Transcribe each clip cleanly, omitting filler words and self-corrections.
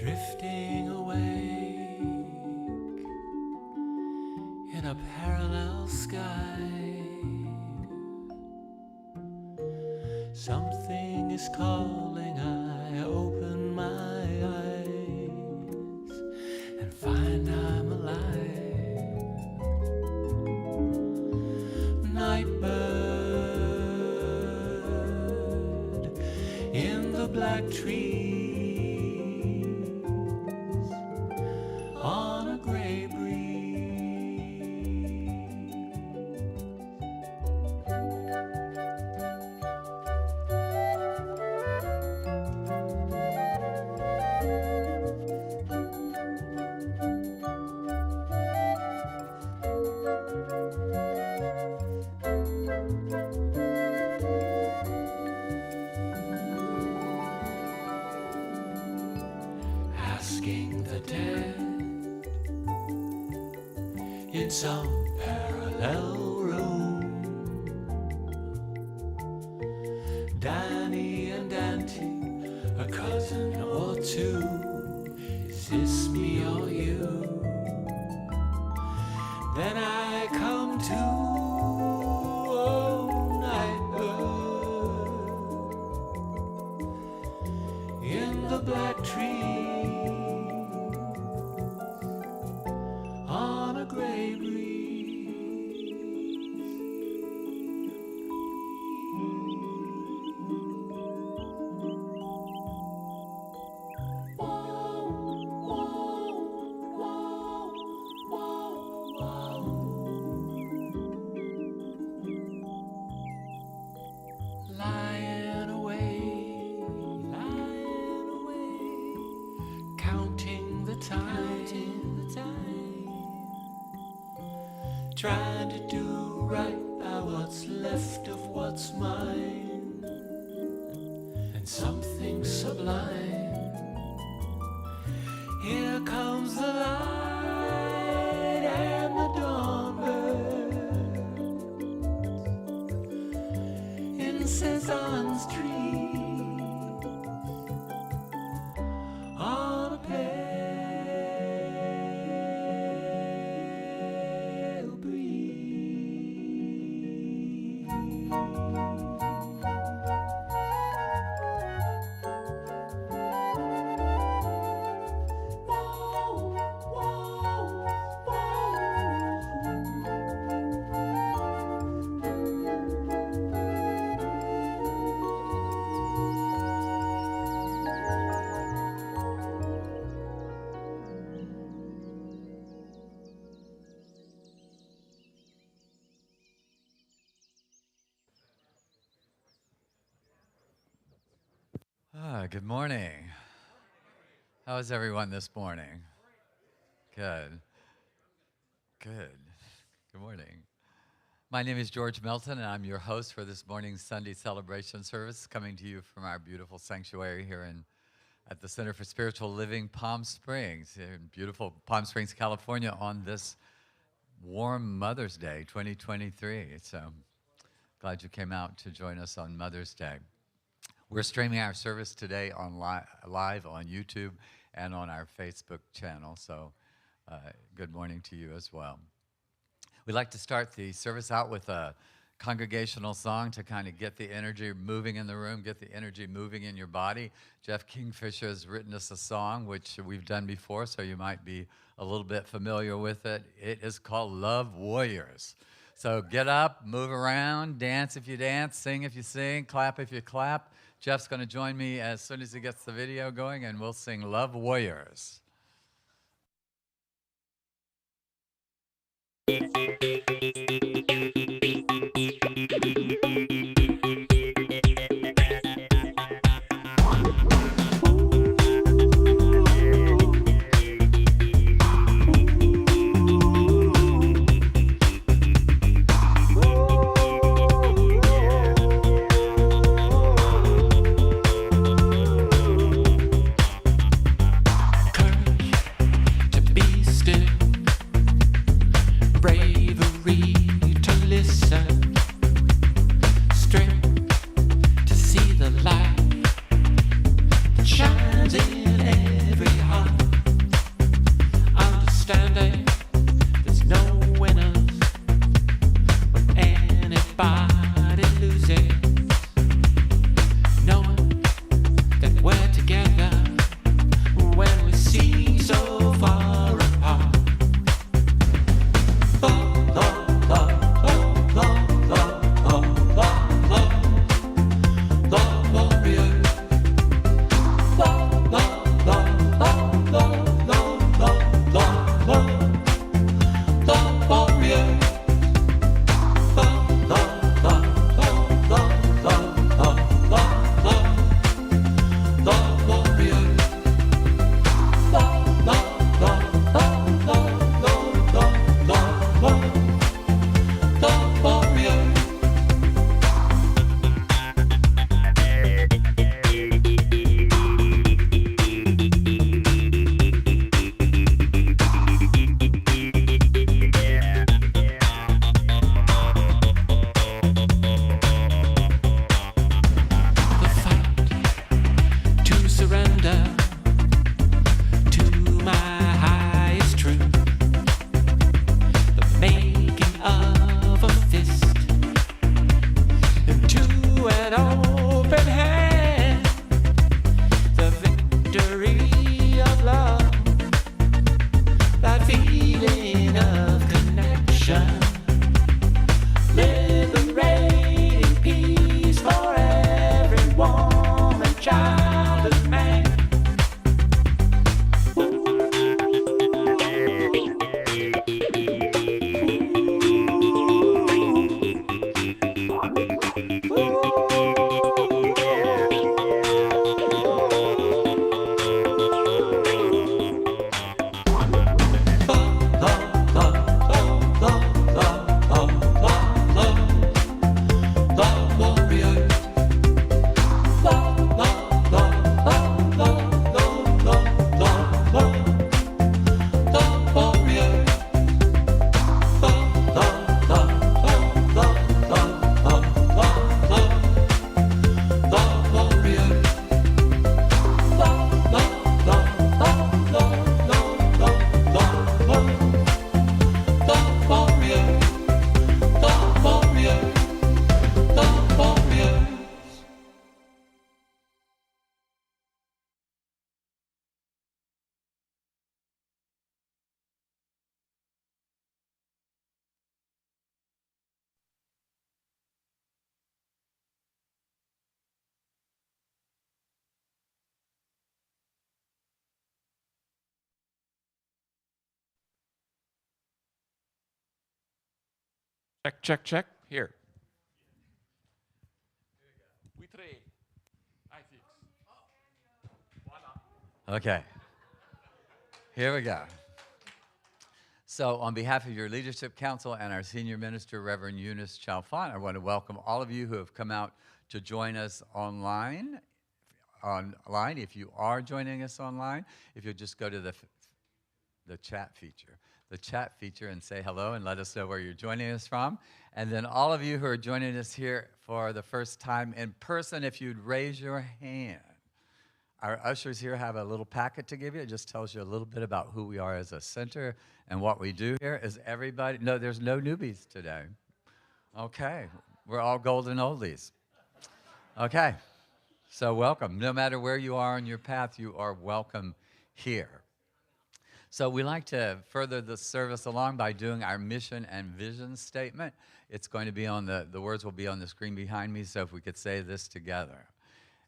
drifting awake in a parallel sky. Something is calling, I open my eyes and find I'm alive. Nightbird in the black trees on a gray breeze. Asking the dead in some parallel room, Danny and Auntie, a cousin or two, is this me or you? Then I come to, oh, nightbird in the black tree on a gray breeze. Lying away, counting the time. Trying to do right by what's left of what's mine, and something sublime. Here comes the light and the dawn bird in Cezanne's dream on a pale breeze. Good morning. How is everyone this morning? Good. Good. Good morning. My name is George Melton, and I'm your host for this morning's Sunday celebration service, coming to you from our beautiful sanctuary here at the Center for Spiritual Living, Palm Springs, in beautiful Palm Springs, California, on this warm Mother's Day, 2023. So glad you came out to join us on Mother's Day. We're streaming our service today on live on YouTube and on our Facebook channel, so good morning to you as well. We'd like to start the service out with a congregational song to kind of get the energy moving in the room, get the energy moving in your body. Jeff Kingfisher has written us a song, which we've done before, so you might be a little bit familiar with it. It is called Love Warriors. So get up, move around, dance if you dance, sing if you sing, clap if you clap. Jeff's going to join me as soon as he gets the video going, and we'll sing Love Warriors. Bravery Check, check, check. Here. We three. I fix. Okay, here we go. So on behalf of your Leadership Council and our Senior Minister, Reverend Eunice Chalfant, I want to welcome all of you who have come out to join us online. If you are joining us online, if you'll just go to the chat feature and say hello and let us know where you're joining us from. And then all of you who are joining us here for the first time in person, if you'd raise your hand. Our ushers here have a little packet to give you. It just tells you a little bit about who we are as a center and what we do here. Is everybody, no, there's no newbies today. Okay, we're all golden oldies. Okay, so welcome. No matter where you are on your path, you are welcome here. So we like to further the service along by doing our mission and vision statement. It's going to be on the words will be on the screen behind me, so if we could say this together.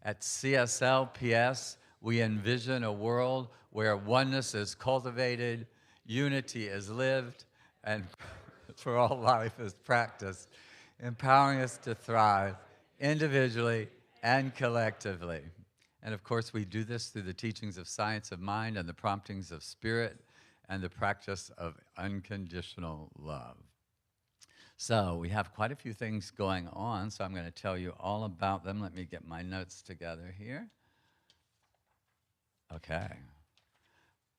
At CSL PS, we envision a world where oneness is cultivated, unity is lived, and for all life is practiced, empowering us to thrive individually and collectively. And of course, we do this through the teachings of science of mind and the promptings of spirit and the practice of unconditional love. So we have quite a few things going on, so I'm going to tell you all about them. Let me get my notes together here. Okay.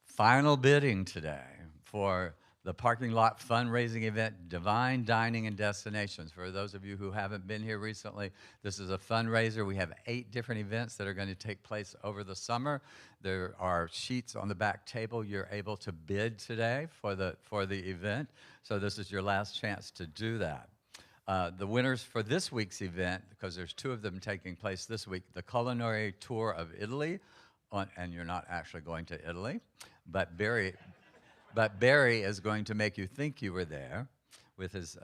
Final bidding today for the parking lot fundraising event, Divine Dining and Destinations. For those of you who haven't been here recently, this is a fundraiser. We have 8 different events that are going to take place over the summer. There are sheets on the back table. You're able to bid today for the event. So this is your last chance to do that. The winners for this week's event, because there's 2 of them taking place this week, the culinary tour of Italy, and you're not actually going to Italy, but Barry is going to make you think you were there with his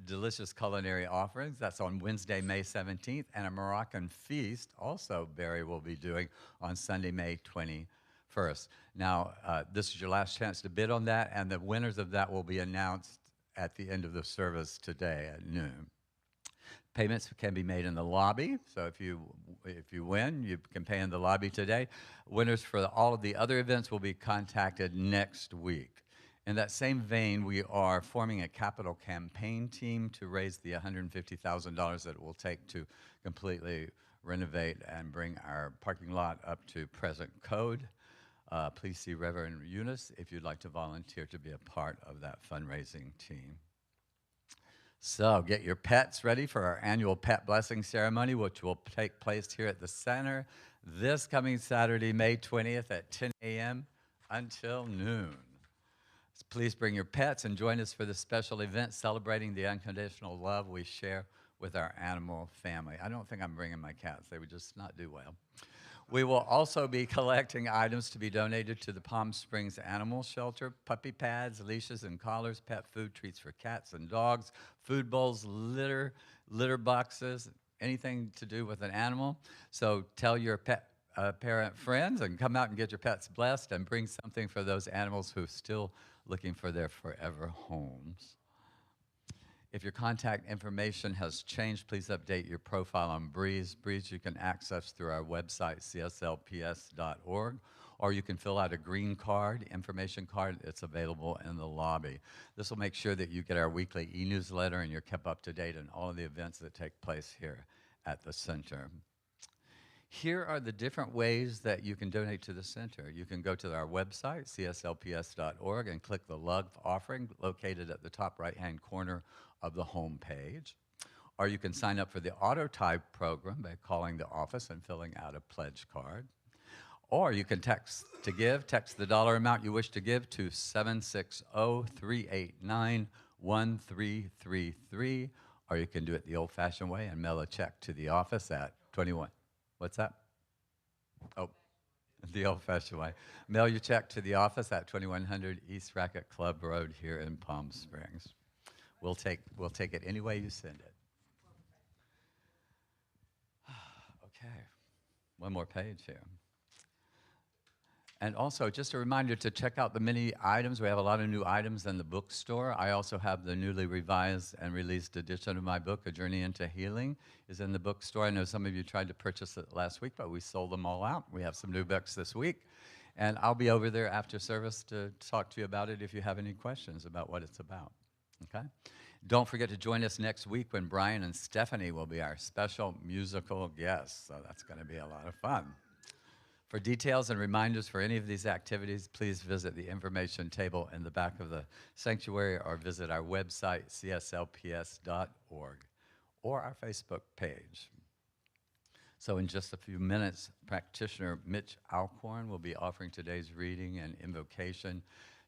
delicious culinary offerings. That's on Wednesday, May 17th, and a Moroccan feast also Barry will be doing on Sunday, May 21st. Now, this is your last chance to bid on that, and the winners of that will be announced at the end of the service today at noon. Payments can be made in the lobby, so if you win, you can pay in the lobby today. Winners for all of the other events will be contacted next week. In that same vein, we are forming a capital campaign team to raise the $150,000 that it will take to completely renovate and bring our parking lot up to present code. Please see Reverend Eunice if you'd like to volunteer to be a part of that fundraising team. So get your pets ready for our annual pet blessing ceremony, which will take place here at the center this coming Saturday, May 20th at 10 a.m. until noon. So please bring your pets and join us for this special event celebrating the unconditional love we share with our animal family. I don't think I'm bringing my cats. They would just not do well. We will also be collecting items to be donated to the Palm Springs Animal Shelter: puppy pads, leashes and collars, pet food, treats for cats and dogs, food bowls, litter boxes, anything to do with an animal. So tell your pet parent friends and come out and get your pets blessed and bring something for those animals who are still looking for their forever homes. If your contact information has changed, please update your profile on Breeze. Breeze you can access through our website, cslps.org, or you can fill out a green card, information card. It's available in the lobby. This will make sure that you get our weekly e-newsletter and you're kept up to date on all of the events that take place here at the center. Here are the different ways that you can donate to the center. You can go to our website, cslps.org, and click the Love Offering located at the top right-hand corner of the home page. Or you can sign up for the AutoType program by calling the office and filling out a pledge card. Or you can text to give. Text the dollar amount you wish to give to 760-389-1333. Or you can do it the old-fashioned way and mail a check to the office at 21. What's that? Oh, the old-fashioned way. Mail your check to the office at 2100 East Racket Club Road here in Palm Springs. We'll take it any way you send it. Okay, one more page here. And also, just a reminder to check out the many items. We have a lot of new items in the bookstore. I also have the newly revised and released edition of my book, A Journey into Healing, is in the bookstore. I know some of you tried to purchase it last week, but we sold them all out. We have some new books this week. And I'll be over there after service to talk to you about it if you have any questions about what it's about. Okay? Don't forget to join us next week when Brian and Stephanie will be our special musical guests. So that's going to be a lot of fun. For details and reminders for any of these activities, please visit the information table in the back of the sanctuary or visit our website, cslps.org, or our Facebook page. So in just a few minutes, practitioner Mitch Alcorn will be offering today's reading and invocation.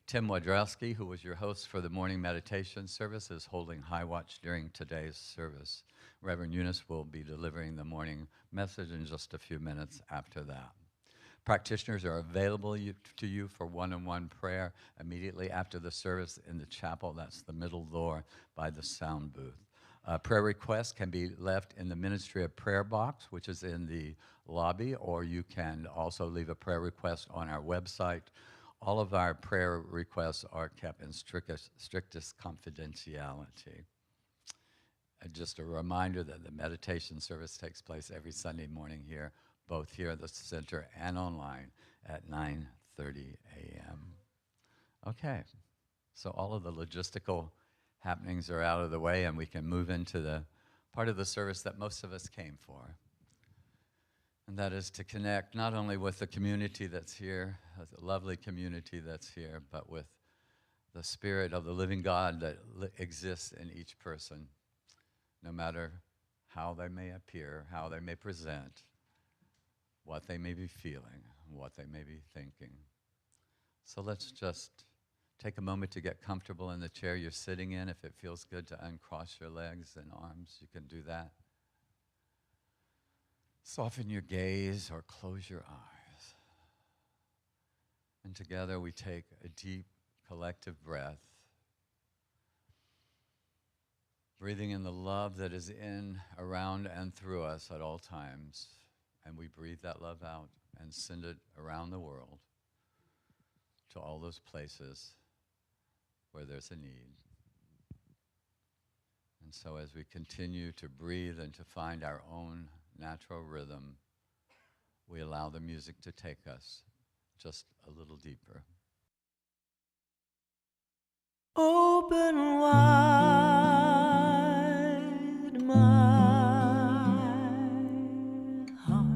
Tim Wodrowski, who was your host for the morning meditation service, is holding high watch during today's service. Reverend Eunice will be delivering the morning message in just a few minutes after that. Practitioners are available to you for one-on-one prayer immediately after the service in the chapel. That's the middle door by the sound booth. Prayer requests can be left in the Ministry of Prayer box, which is in the lobby, or you can also leave a prayer request on our website. All of our prayer requests are kept in strictest confidentiality. And just a reminder that the meditation service takes place every Sunday morning here, both here at the center and online at 9:30 a.m. Okay, so all of the logistical happenings are out of the way and we can move into the part of the service that most of us came for. And that is to connect not only with the community that's here, the lovely community that's here, but with the Spirit of the living God that exists in each person, no matter how they may appear, how they may present, what they may be feeling, what they may be thinking. So let's just take a moment to get comfortable in the chair you're sitting in. If it feels good to uncross your legs and arms, you can do that. Soften your gaze or close your eyes. And together we take a deep collective breath, breathing in the love that is in, around, and through us at all times. And we breathe that love out and send it around the world to all those places where there's a need. And so as we continue to breathe and to find our own natural rhythm, we allow the music to take us just a little deeper. Open wide my heart.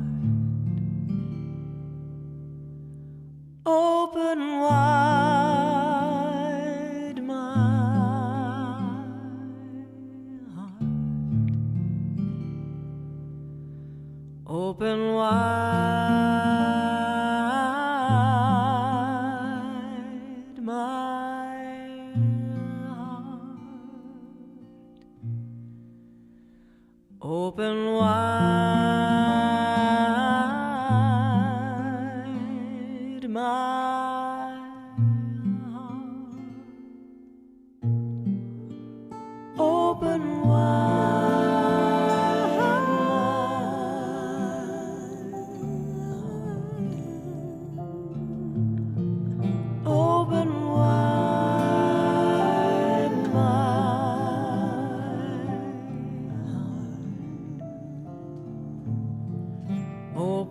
Open wide my heart. Open wide my heart. Open wide my heart. Open wide.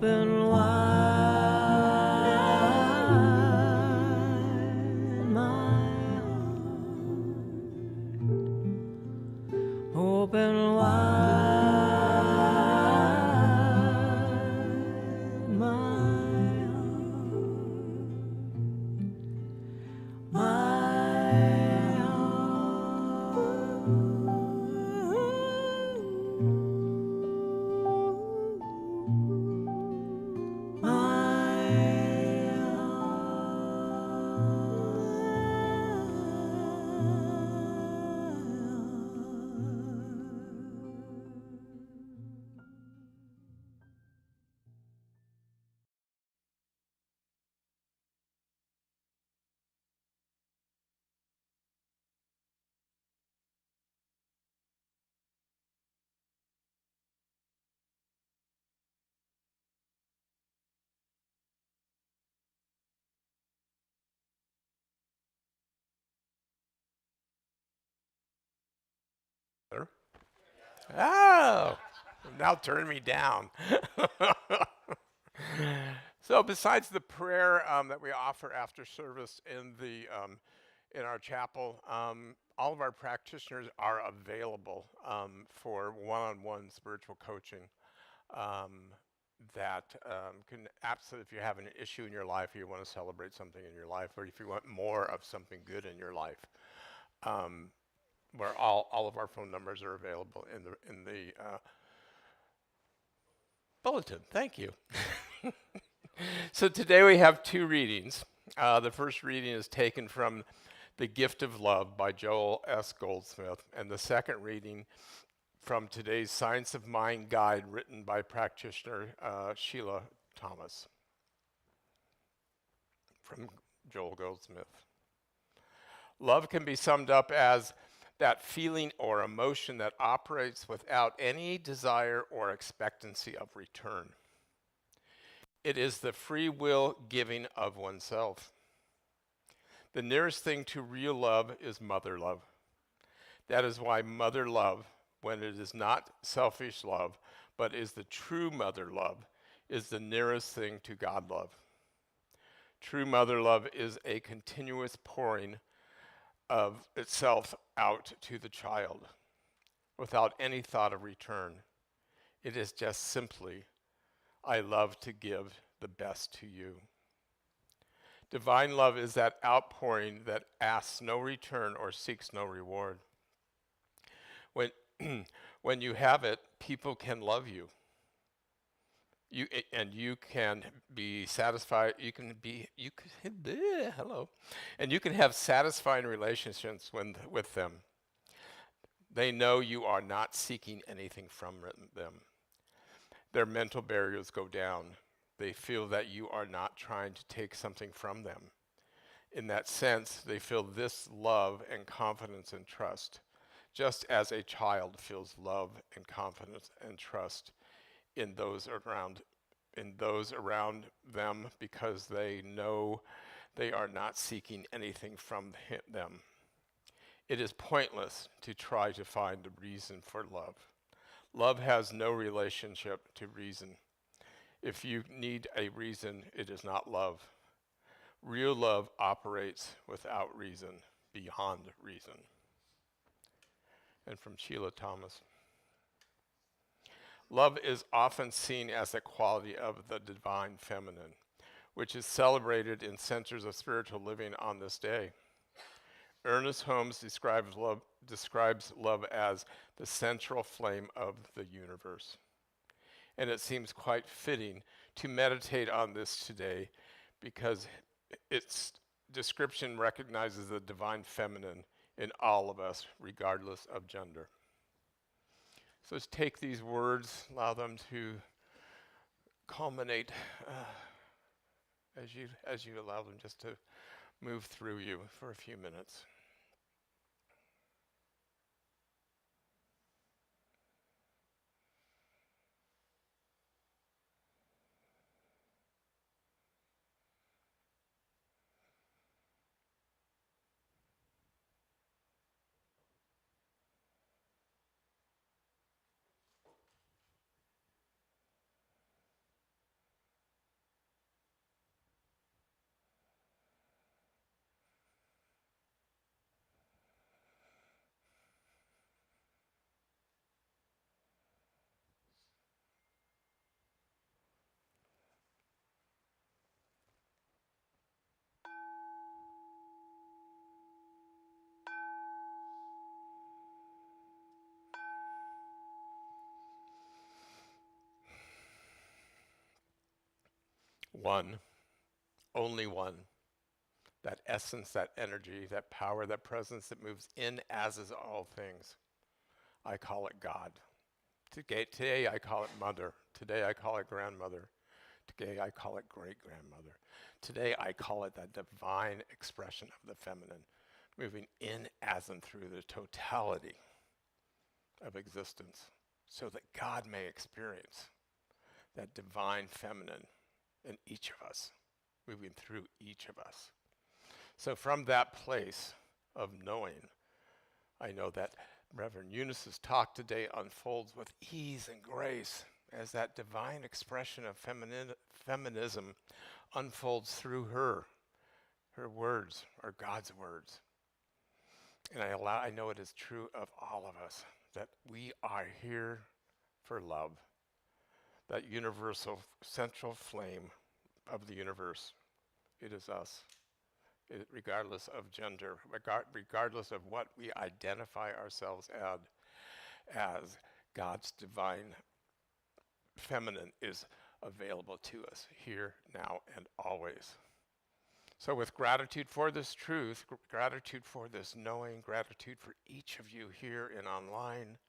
Open wide my heart. Open wide my heart. My Oh, now turn me down. So, besides the prayer that we offer after service in our chapel, all of our practitioners are available for one-on-one spiritual coaching. Um, that can absolutely, if you have an issue in your life, or you want to celebrate something in your life, or if you want more of something good in your life, um, where all of our phone numbers are available in the bulletin. Thank you. So today we have two readings. The first reading is taken from The Gift of Love by Joel S. Goldsmith, and the second reading from today's Science of Mind guide written by practitioner Sheila Thomas from Joel Goldsmith. Love can be summed up as that feeling or emotion that operates without any desire or expectancy of return. It is the free will giving of oneself. The nearest thing to real love is mother love. That is why mother love, when it is not selfish love, but is the true mother love, is the nearest thing to God love. True mother love is a continuous pouring of itself out to the child without any thought of return. It is just simply, I love to give the best to you. Divine love is that outpouring that asks no return or seeks no reward. When, when you have it, people can love you. You can be satisfied. Hello, and you can have satisfying relationships with them. They know you are not seeking anything from them. Their mental barriers go down. They feel that you are not trying to take something from them. In that sense, they feel this love and confidence and trust, just as a child feels love and confidence and trust in those around them, because they know they are not seeking anything from them. It is pointless to try to find a reason for love. Love has no relationship to reason. If you need a reason, it is not love. Real love operates without reason, beyond reason. And from Sheila Thomas. Love is often seen as a quality of the divine feminine, which is celebrated in centers of spiritual living on this day. Ernest Holmes describes love as the central flame of the universe. And it seems quite fitting to meditate on this today, because its description recognizes the divine feminine in all of us, regardless of gender. So let's take these words, allow them to culminate as you allow them just to move through you for a few minutes. One, only one. That essence, that energy, that power, that presence that moves in as is all things. I call it God. Today I call it mother. Today I call it grandmother. Today I call it great-grandmother. Today I call it that divine expression of the feminine, moving in as and through the totality of existence so that God may experience that divine feminine in each of us, moving through each of us. So from that place of knowing, I know that Reverend Eunice's talk today unfolds with ease and grace as that divine expression of feminism unfolds through her. Her words are God's words. And I know it is true of all of us that we are here for love, that universal central flame of the universe. It is us. Regardless of gender, regardless of what we identify ourselves as God's divine feminine is available to us here, now, and always. So with gratitude for this truth, gratitude for this knowing, gratitude for each of you here and online,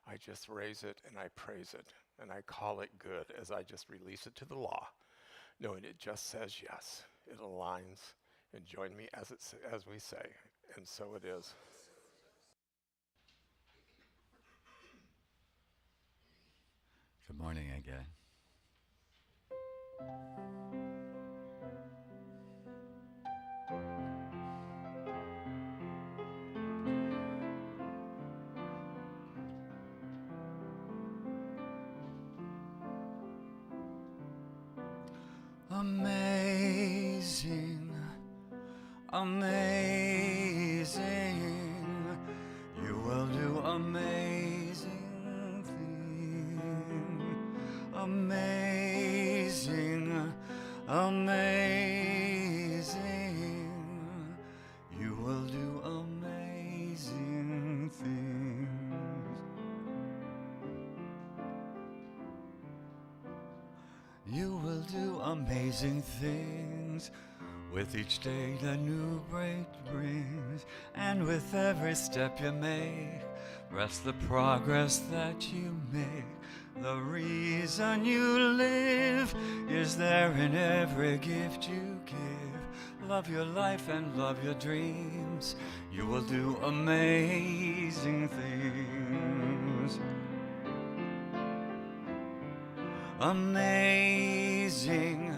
I just raise it and I praise it and I call it good as I just release it to the law, knowing it just says yes, it aligns. And join me as we say, and so it is. Good morning again. Amazing, amazing, you will do amazing things. Amazing, amazing, you will do amazing things. You will do amazing things. With each day the new break brings, and with every step you make, rest the progress that you make. The reason you live is there in every gift you give. Love your life and love your dreams. You will do amazing things. Amazing,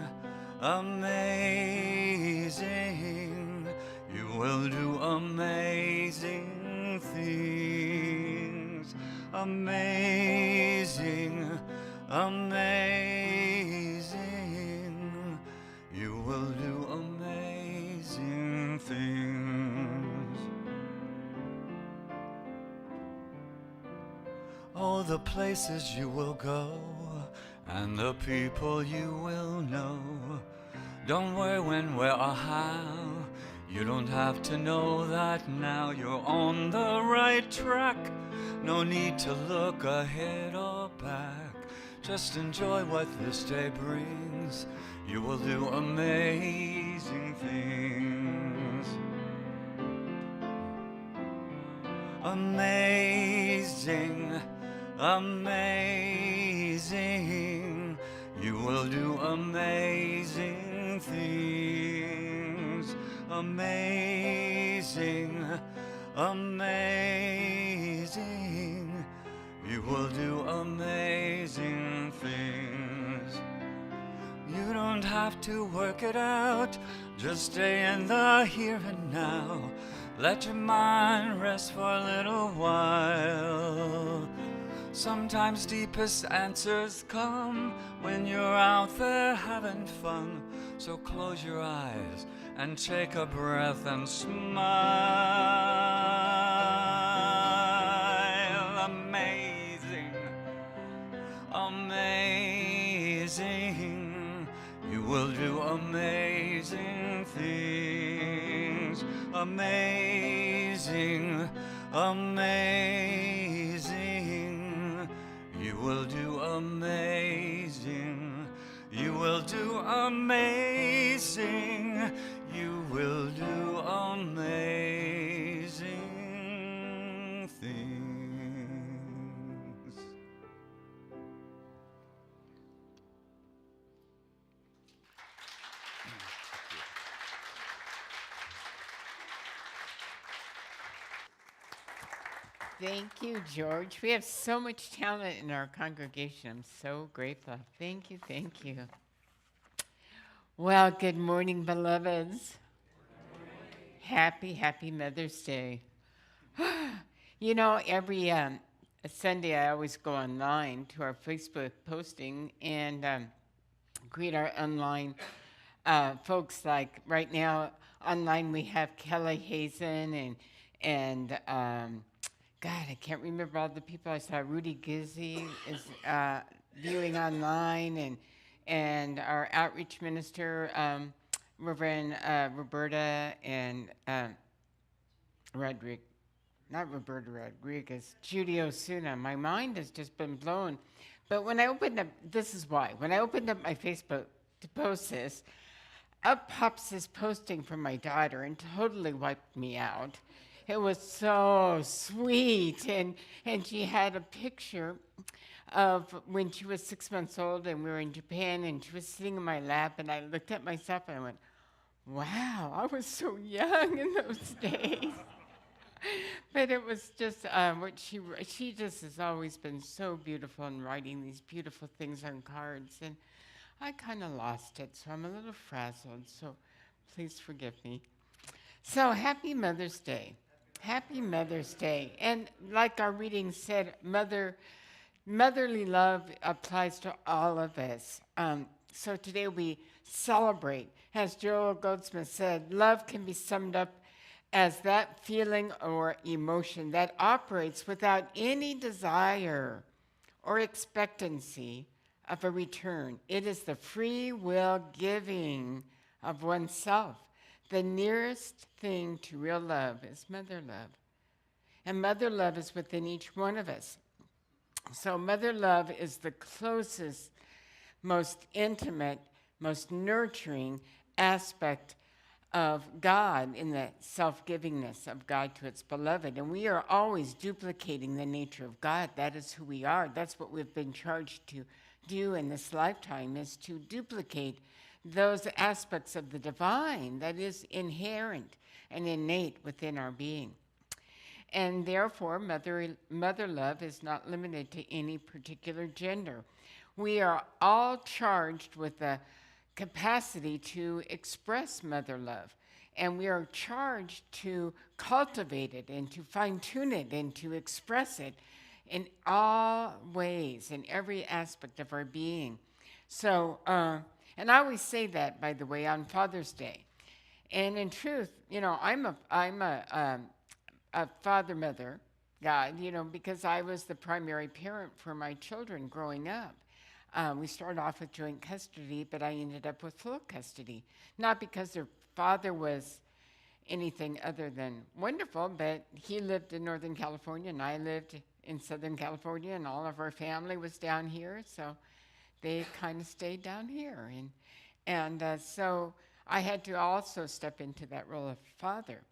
amazing, you will do amazing things. Amazing, amazing, you will do amazing things. Oh, the places you will go and the people you will know. Don't worry when, where, or how. You don't have to know that now. You're on the right track. No need to look ahead or back. Just enjoy what this day brings. You will do amazing things. Amazing, amazing, you will do amazing things. Amazing, amazing, you will do amazing things. You don't have to work it out, just stay in the here and now. Let your mind rest for a little while. Sometimes deepest answers come when you're out there having fun. So close your eyes and take a breath and smile. Amazing, amazing, you will do amazing things. Amazing, amazing, you will do amazing, you will do amazing. You will do amazing things. Thank you, George. We have so much talent in our congregation. I'm so grateful. Thank you, thank you. Well, good morning, beloveds. Happy Mother's Day. You know, every Sunday I always go online to our Facebook posting and greet our online folks. Like right now, online we have Kelly Hazen and God, I can't remember all the people I saw. Rudy Gizzi is viewing online, and our outreach minister, Reverend Roberta and Judy Osuna. My mind has just been blown. But when I opened up, this is why. When I opened up my Facebook to post this, up pops this posting from my daughter and totally wiped me out. It was so sweet. And she had a picture of when she was 6 months old and we were in Japan and she was sitting in my lap and I looked at myself and I went, wow, I was so young in those days. But it was just what she just has always been so beautiful in writing these beautiful things on cards. And I kind of lost it, so I'm a little frazzled, so please forgive me. So happy Mother's Day. Happy Mother's Day. And like our reading said, motherly love applies to all of us. So today we celebrate. As Joel Goldsmith said, love can be summed up as that feeling or emotion that operates without any desire or expectancy of a return. It is the free will giving of oneself. The nearest thing to real love is mother love. And mother love is within each one of us. So mother love is the closest, most intimate, most nurturing aspect of God in the self-givingness of God to its beloved. And we are always duplicating the nature of God. That is who we are. That's what we've been charged to do in this lifetime, is to duplicate those aspects of the divine that is inherent and innate within our being. And therefore, mother love is not limited to any particular gender. We are all charged with the capacity to express mother love. And we are charged to cultivate it and to fine-tune it and to express it in all ways, in every aspect of our being. So, and I always say that, by the way, on Father's Day. And in truth, you know, I'm a father-mother God, you know, because I was the primary parent for my children growing up. We started off with joint custody, but I ended up with full custody. Not because their father was anything other than wonderful, but he lived in Northern California and I lived in Southern California and all of our family was down here, so they kind of stayed down here. And so I had to also step into that role of father.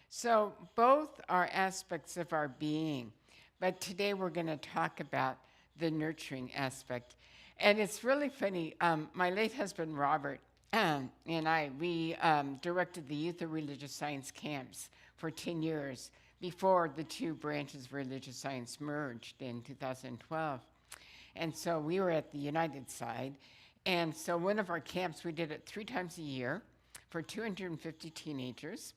So both are aspects of our being, but today we're going to talk about the nurturing aspect. And it's really funny, my late husband, Robert, and we directed the Youth of Religious Science camps for 10 years before the two branches of religious science merged in 2012. And so we were at the United side. And so one of our camps, we did it 3 times a year for 250 teenagers.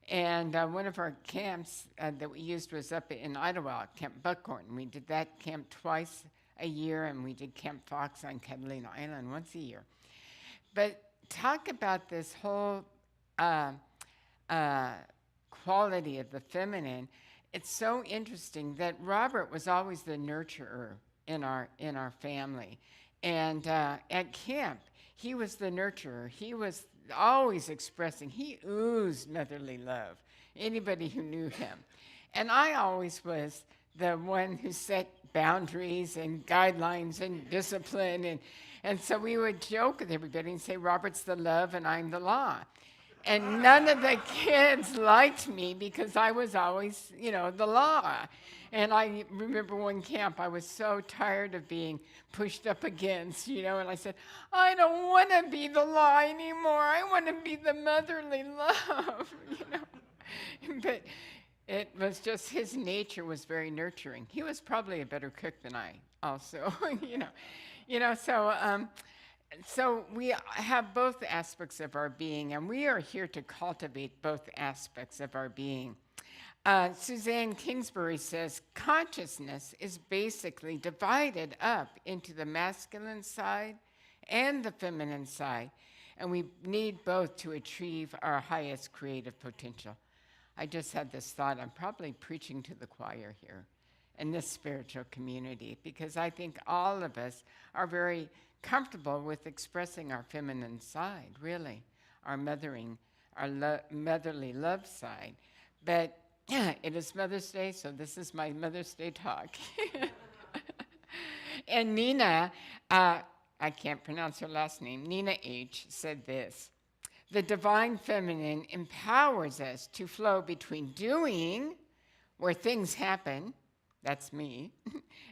And one of our camps that we used was up in Idaho, Camp Buckhorn. We did that camp twice a year, and we did Camp Fox on Catalina Island once a year. But talk about this whole quality of the feminine. It's so interesting that Robert was always the nurturer in our family. And at camp, he was the nurturer. He was always expressing, he oozed motherly love, anybody who knew him. And I always was the one who sat boundaries and guidelines and discipline. And so we would joke with everybody and say, Robert's the love and I'm the law. And none of the kids liked me because I was always, the law. And I remember one camp, I was so tired of being pushed up against, and I said, I don't want to be the law anymore. I want to be the motherly love, But it was just his nature was very nurturing. He was probably a better cook than I also, So we have both aspects of our being, and we are here to cultivate both aspects of our being. Suzanne Kingsbury says, consciousness is basically divided up into the masculine side and the feminine side, and we need both to achieve our highest creative potential. I just had this thought, I'm probably preaching to the choir here in this spiritual community, because I think all of us are very comfortable with expressing our feminine side, really, our motherly love side. But it is Mother's Day, so this is my Mother's Day talk. And Nina, I can't pronounce her last name, Nina H. said this: the divine feminine empowers us to flow between doing, where things happen, that's me,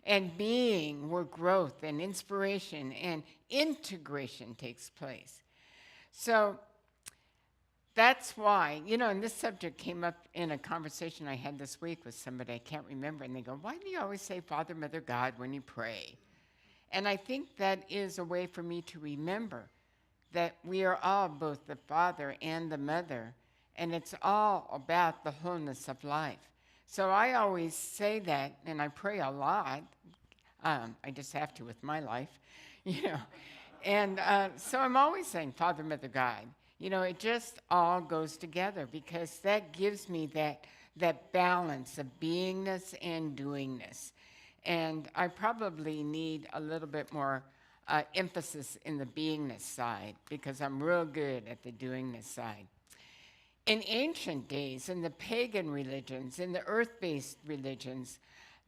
and being, where growth and inspiration and integration takes place. So that's why, and this subject came up in a conversation I had this week with somebody, I can't remember, and they go, why do you always say Father, Mother, God when you pray? And I think that is a way for me to remember that we are all both the father and the mother, and it's all about the wholeness of life. So I always say that, and I pray a lot. I just have to with my life, And so I'm always saying, Father, Mother, God. It just all goes together, because that gives me that balance of beingness and doingness. And I probably need a little bit more emphasis in the beingness side, because I'm real good at the doingness side. In ancient days, in the pagan religions, in the earth-based religions,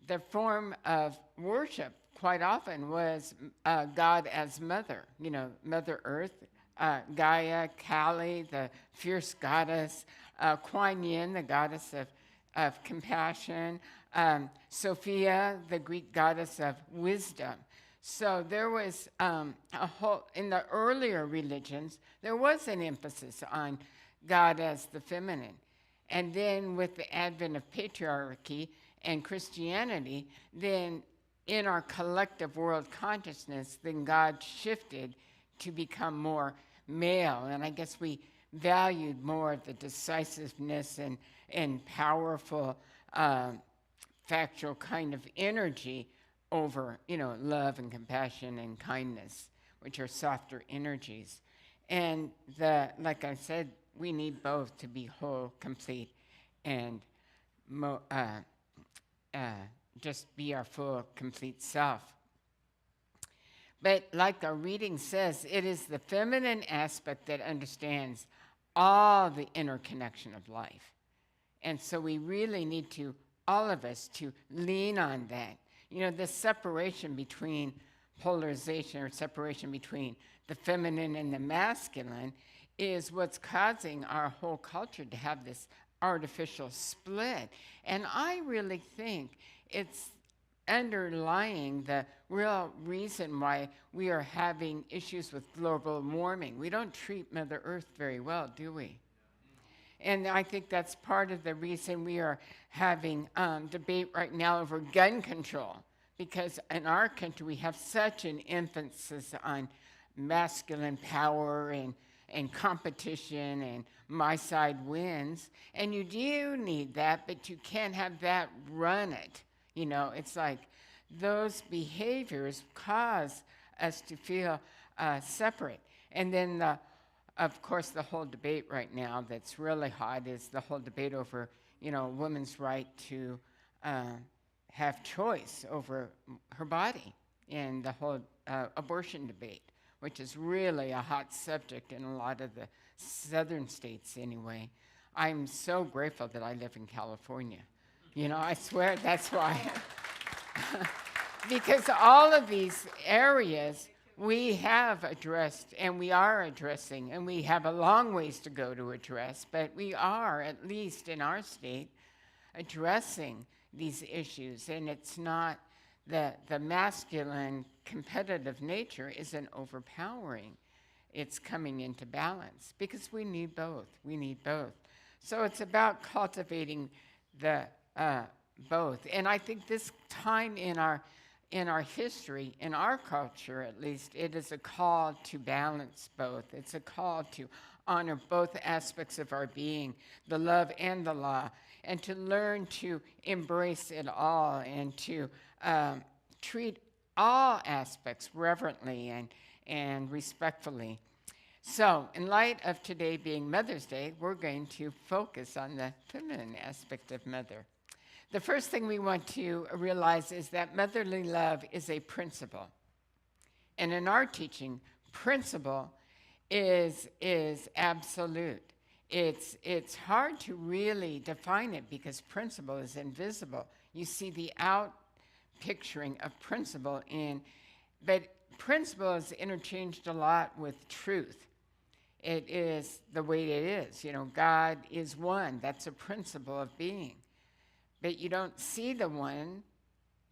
the form of worship quite often was God as mother, Mother Earth, Gaia, Kali, the fierce goddess, Kuan Yin, the goddess of compassion, Sophia, the Greek goddess of wisdom. So there was in the earlier religions, there was an emphasis on God as the feminine. And then with the advent of patriarchy and Christianity, then in our collective world consciousness, then God shifted to become more male. And I guess we valued more of the decisiveness and powerful, factual kind of energy over, love and compassion and kindness, which are softer energies. And like I said, we need both to be whole, complete, and just be our full, complete self. But like our reading says, it is the feminine aspect that understands all the interconnection of life. And so we really need to, all of us, to lean on that. The separation between polarization, or separation between the feminine and the masculine, is what's causing our whole culture to have this artificial split. And I really think it's underlying the real reason why we are having issues with global warming. We don't treat Mother Earth very well, do we? And I think that's part of the reason we are having debate right now over gun control, because in our country we have such an emphasis on masculine power and competition and my side wins. And you do need that, but you can't have that run it. It's like those behaviors cause us to feel separate. And then, of course, the whole debate right now that's really hot is the whole debate over, women's right to have choice over her body, and the whole abortion debate, which is really a hot subject in a lot of the southern states anyway. I'm so grateful that I live in California. I swear that's why. Because all of these areas we have addressed and we are addressing, and we have a long ways to go to address, but we are, at least in our state, addressing these issues. And it's not the masculine competitive nature isn't overpowering. It's coming into balance because we need both. We need both. So it's about cultivating the both. And I think this time in our history, in our culture at least, it is a call to balance both. It's a call to honor both aspects of our being, the love and the law, and to learn to embrace it all and to treat all aspects reverently and respectfully. So, in light of today being Mother's Day, we're going to focus on the feminine aspect of mother. The first thing we want to realize is that motherly love is a principle. And in our teaching, principle is absolute. It's hard to really define it because principle is invisible. You see the out picturing of principle but principle is interchanged a lot with truth. It is the way it is. You know, God is one. That's a principle of being. But you don't see the one,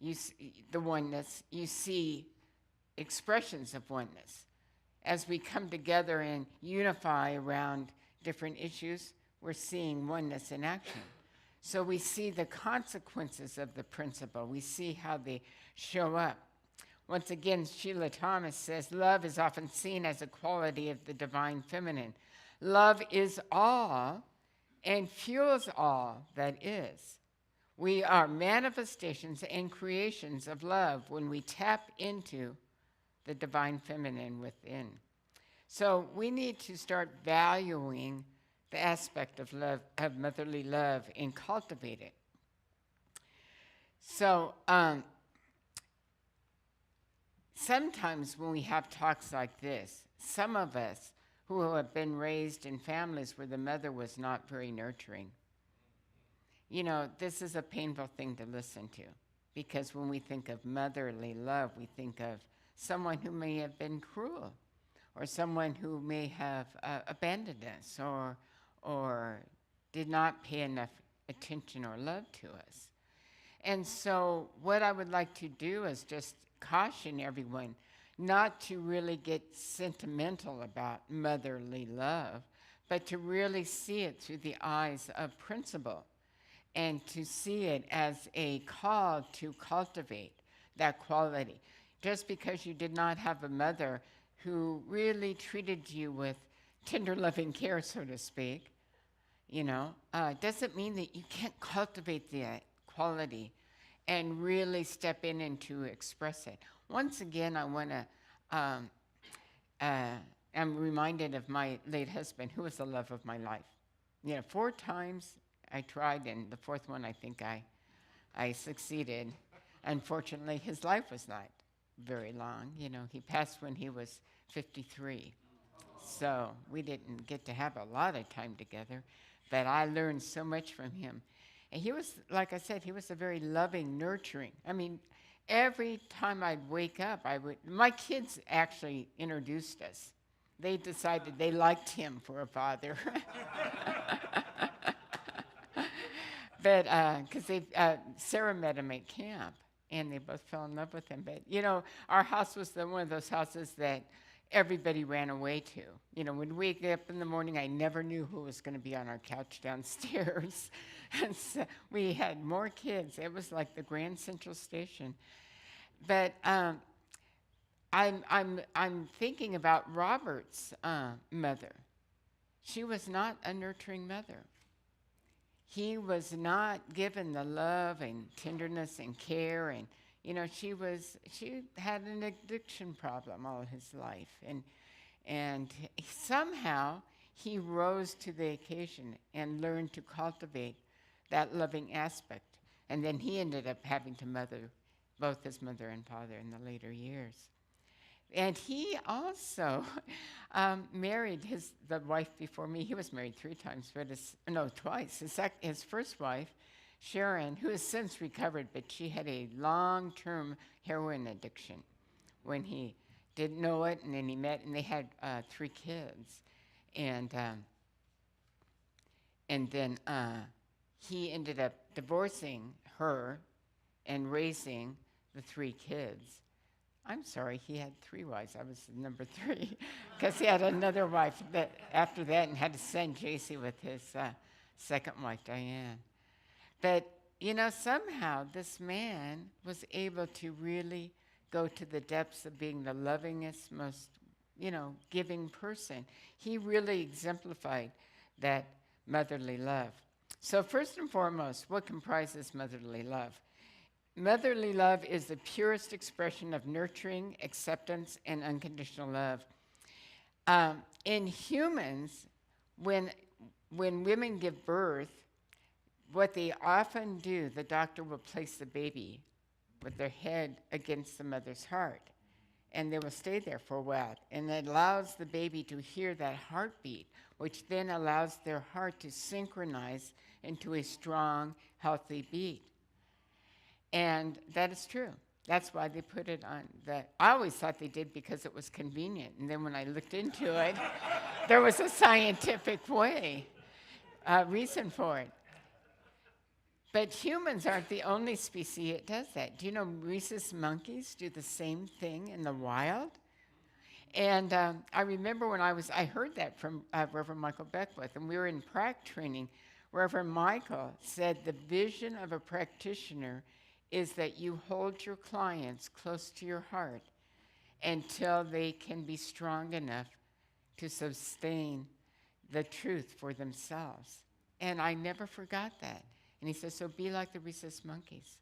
the oneness. You see expressions of oneness. As we come together and unify around different issues, we're seeing oneness in action. So we see the consequences of the principle. We see how they show up. Once again, Sheila Thomas says, love is often seen as a quality of the divine feminine. Love is all and fuels all that is. We are manifestations and creations of love when we tap into the divine feminine within. So we need to start valuing the aspect of love, of motherly love, and cultivate it. So sometimes when we have talks like this, some of us who have been raised in families where the mother was not very nurturing, you know, this is a painful thing to listen to, because when we think of motherly love, we think of someone who may have been cruel, or someone who may have abandoned us, or did not pay enough attention or love to us. And so what I would like to do is just caution everyone not to really get sentimental about motherly love, but to really see it through the eyes of principle, and to see it as a call to cultivate that quality. Just because you did not have a mother who really treated you with tender loving care, so to speak, you know, doesn't mean that you can't cultivate that quality and really step in and to express it. Once again, I want to, I'm reminded of my late husband, who was the love of my life. You know, 4 times I tried, and the 4th one I think I succeeded. Unfortunately, his life was not very long. You know, he passed when he was 53. So we didn't get to have a lot of time together, but I learned so much from him. And he was, like I said, he was a very loving, nurturing. I mean, every time I'd wake up, my kids actually introduced us. They decided they liked him for a father. But, because Sarah met him at camp, and they both fell in love with him. But, you know, our house was one of those houses that everybody ran away to. You know, when we get up in the morning, I never knew who was going to be on our couch downstairs. And so we had more kids. It was like the Grand Central Station. But I'm thinking about Robert's mother. She was not a nurturing mother. He was not given the love and tenderness and care, and you know, she had an addiction problem all his life, and somehow he rose to the occasion and learned to cultivate that loving aspect. And then he ended up having to mother both his mother and father in the later years. And he also married the wife before me. He was married 3 times, but twice. His first wife, Sharon, who has since recovered, but she had a long-term heroin addiction when he didn't know it, and then he met, and they had 3 kids. And then he ended up divorcing her and raising the 3 kids. I'm sorry, he had 3 wives. I was number 3 because he had another wife after that and had to send JC with his second wife, Diane. But, somehow this man was able to really go to the depths of being the lovingest, most, giving person. He really exemplified that motherly love. So first and foremost, what comprises motherly love? Motherly love is the purest expression of nurturing, acceptance, and unconditional love. In humans, when women give birth, what they often do, the doctor will place the baby with their head against the mother's heart, and they will stay there for a while. And it allows the baby to hear that heartbeat, which then allows their heart to synchronize into a strong, healthy beat. And that is true. That's why they put it on that. I always thought they did because it was convenient. And then when I looked into it, there was a scientific reason for it. But humans aren't the only species that does that. Do you know rhesus monkeys do the same thing in the wild? And I remember when I heard that from Reverend Michael Beckwith, and we were in prac training. Reverend Michael said the vision of a practitioner is that you hold your clients close to your heart until they can be strong enough to sustain the truth for themselves. And I never forgot that. And he says, so be like the rhesus monkeys.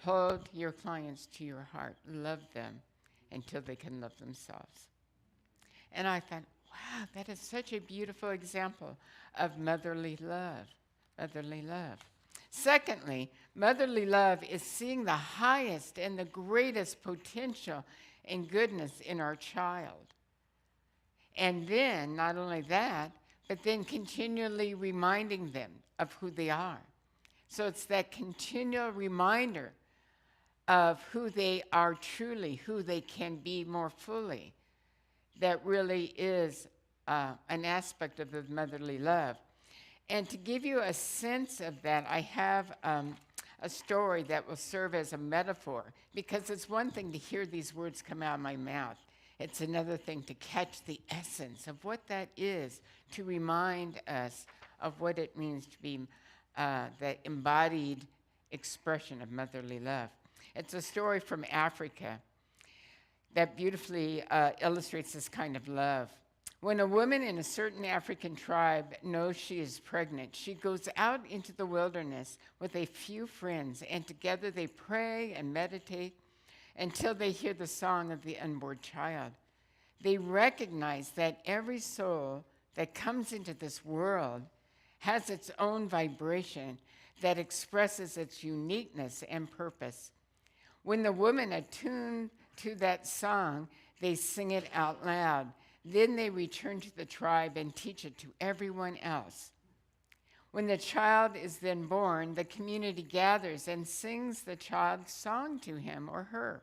Hold your clients to your heart. Love them until they can love themselves. And I thought, wow, that is such a beautiful example of motherly love. Motherly love. Secondly, motherly love is seeing the highest and the greatest potential and goodness in our child. And then, not only that, but then continually reminding them of who they are. So it's that continual reminder of who they are truly, who they can be more fully, that really is an aspect of the motherly love. And to give you a sense of that, I have a story that will serve as a metaphor, because it's one thing to hear these words come out of my mouth. It's another thing to catch the essence of what that is, to remind us of what it means to be the embodied expression of motherly love. It's a story from Africa that beautifully illustrates this kind of love. When a woman in a certain African tribe knows she is pregnant, she goes out into the wilderness with a few friends, and together they pray and meditate until they hear the song of the unborn child. They recognize that every soul that comes into this world has its own vibration that expresses its uniqueness and purpose. When the women attune to that song, they sing it out loud. Then they return to the tribe and teach it to everyone else. When the child is then born, the community gathers and sings the child's song to him or her.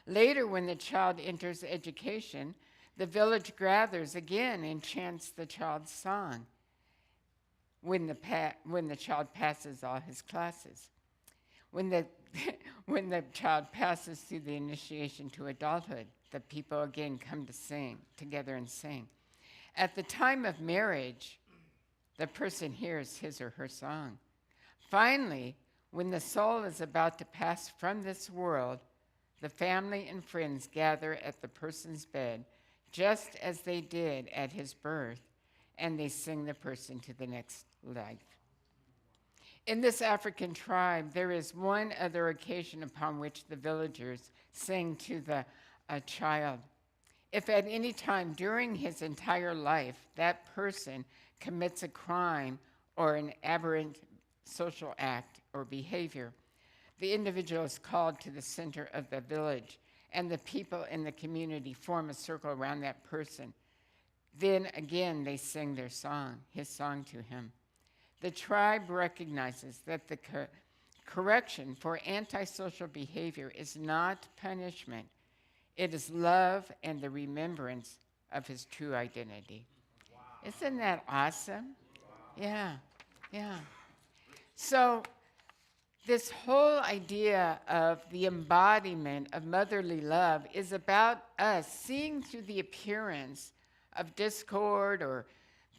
Later, when the child enters education, the village gathers again and chants the child's song when the child passes all his classes. When the child passes through the initiation to adulthood, the people again come to sing together and sing. At the time of marriage, the person hears his or her song. Finally, when the soul is about to pass from this world, the family and friends gather at the person's bed, just as they did at his birth, and they sing the person to the next life. In this African tribe, there is one other occasion upon which the villagers sing to the child. If at any time during his entire life that person commits a crime or an aberrant social act or behavior, the individual is called to the center of the village, and the people in the community form a circle around that person. Then again they sing their song, his song to him. The tribe recognizes that the correction for antisocial behavior is not punishment. It is love and the remembrance of his true identity. Wow. Isn't that awesome? Yeah, yeah. So this whole idea of the embodiment of motherly love is about us seeing through the appearance of discord or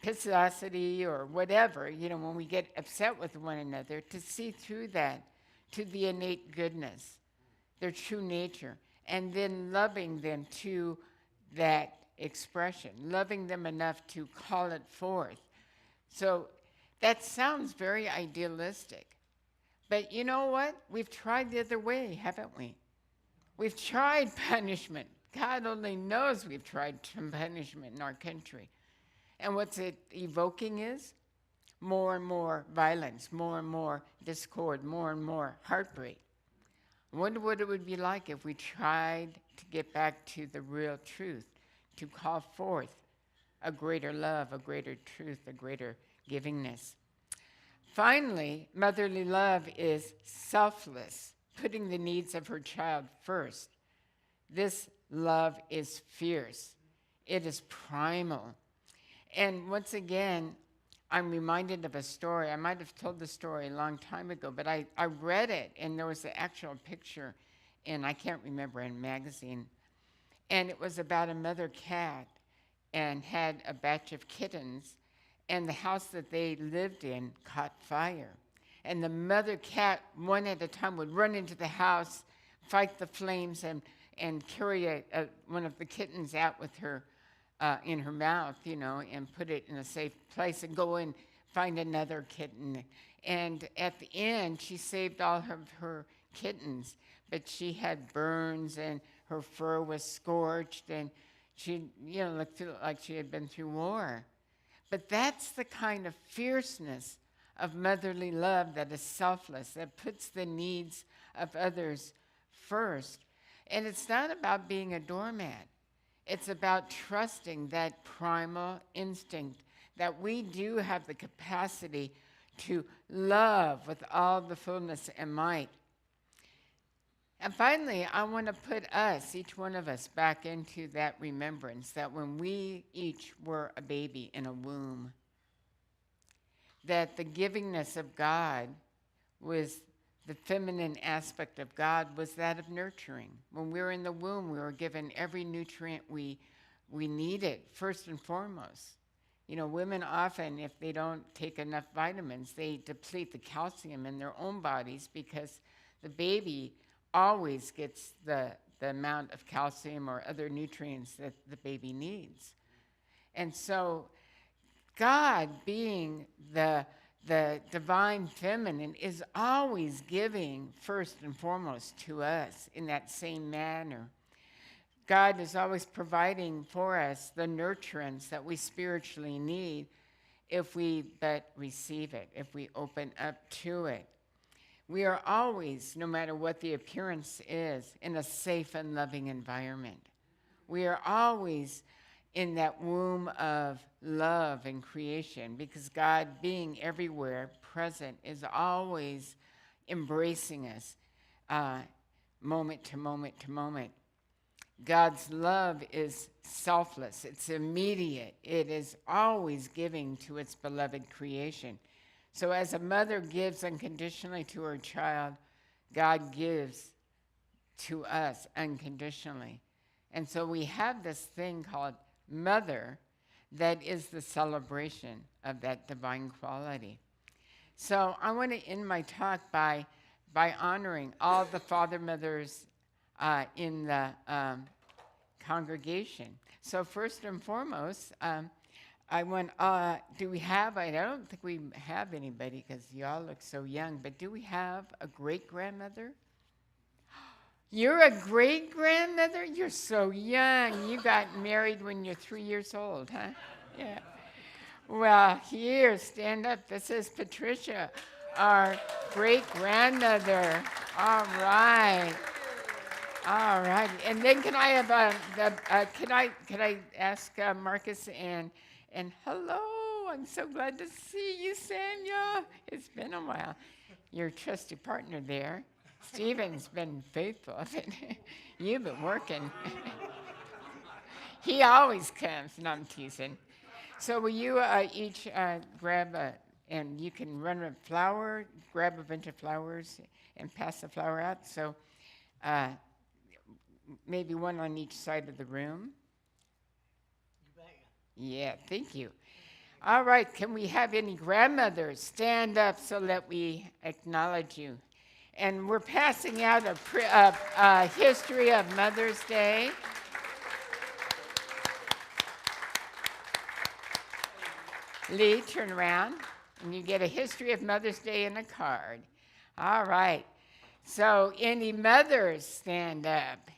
pissosity or whatever, when we get upset with one another, to see through that to the innate goodness, their true nature, and then loving them to that expression, loving them enough to call it forth. So that sounds very idealistic. But you know what? We've tried the other way, haven't we? We've tried punishment. God only knows we've tried punishment in our country. And what's it evoking is more and more violence, more and more discord, more and more heartbreak. I wonder what it would be like if we tried to get back to the real truth, to call forth a greater love, a greater truth, a greater givingness. Finally, motherly love is selfless, putting the needs of her child first. This love is fierce. It is primal. And once again, I'm reminded of a story. I might have told the story a long time ago, but I read it, and there was an actual picture in, I can't remember, in a magazine. And it was about a mother cat and had a batch of kittens, and the house that they lived in caught fire. And the mother cat, one at a time, would run into the house, fight the flames, and carry one of the kittens out with her in her mouth, and put it in a safe place and go and find another kitten. And at the end, she saved all of her kittens, but she had burns and her fur was scorched, and she, looked like she had been through war. But that's the kind of fierceness of motherly love that is selfless, that puts the needs of others first. And it's not about being a doormat. It's about trusting that primal instinct that we do have the capacity to love with all the fullness and might. And finally, I want to put us, each one of us, back into that remembrance that when we each were a baby in a womb, that the givingness of God was the feminine aspect of God was that of nurturing. When we were in the womb, we were given every nutrient we needed, first and foremost. Women often, if they don't take enough vitamins, they deplete the calcium in their own bodies because the baby always gets the amount of calcium or other nutrients that the baby needs. And so God, being the divine feminine, is always giving first and foremost to us in that same manner. God is always providing for us the nurturance that we spiritually need if we but receive it, if we open up to it. We are always, no matter what the appearance is, in a safe and loving environment. We are always in that womb of love and creation because God, being everywhere present, is always embracing us moment to moment to moment. God's love is selfless. It's immediate. It is always giving to its beloved creation. So as a mother gives unconditionally to her child, God gives to us unconditionally. And so we have this thing called mother that is the celebration of that divine quality. So I want to end my talk by honoring all the father mothers in the congregation. So first and foremost, I want, do we have, I don't think we have anybody because y'all look so young, but do we have a great-grandmother? You're a great-grandmother? You're so young. You got married when you're 3 years old, huh? Yeah. Well, here, stand up. This is Patricia, our great-grandmother. All right. All right. And then can I have, can I ask Marcus and hello, I'm so glad to see you, Samuel. It's been a while. Your trusty partner there. Stephen's been faithful. You've been working. He always comes, and I'm teasing. So will you each grab and you can run a flower, grab a bunch of flowers and pass the flower out. So maybe one on each side of the room. Yeah, thank you. All right, can we have any grandmothers stand up so that we acknowledge you? And we're passing out a history of Mother's Day. Lee, turn around, and you get a history of Mother's Day and a card. All right. So, any mothers stand up?